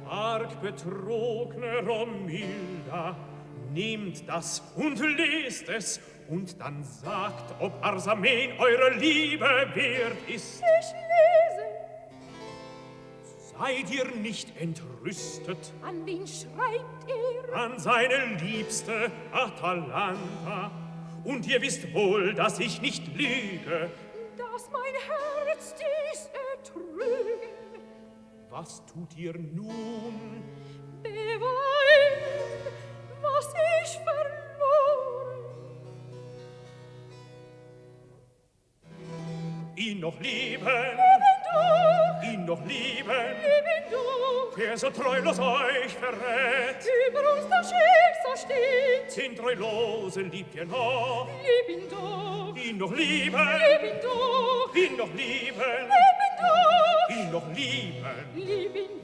arg betrogne Romilda, nehmt das und lest es, und dann sagt, ob Arsamen eure Liebe wert ist. Ich lese. Seid ihr nicht entrüstet? An wen schreibt er? An seine Liebste Atalanta. Und ihr wisst wohl, dass ich nicht lüge. Dass mein Herz dies ertrüge. Was tut ihr nun? Beweinen, was ich verloren. Ihn noch lieben, Lieben du, ihn noch lieben, lieben du, der so treulos euch verrät. über uns das Schicksal steht. Den Treulosen liebt ihr noch, Lieb ihn doch, ihn noch lieben, lieb ihn doch, ihn noch lieben, lieb ihn doch, ihn noch lieben. lieb ihn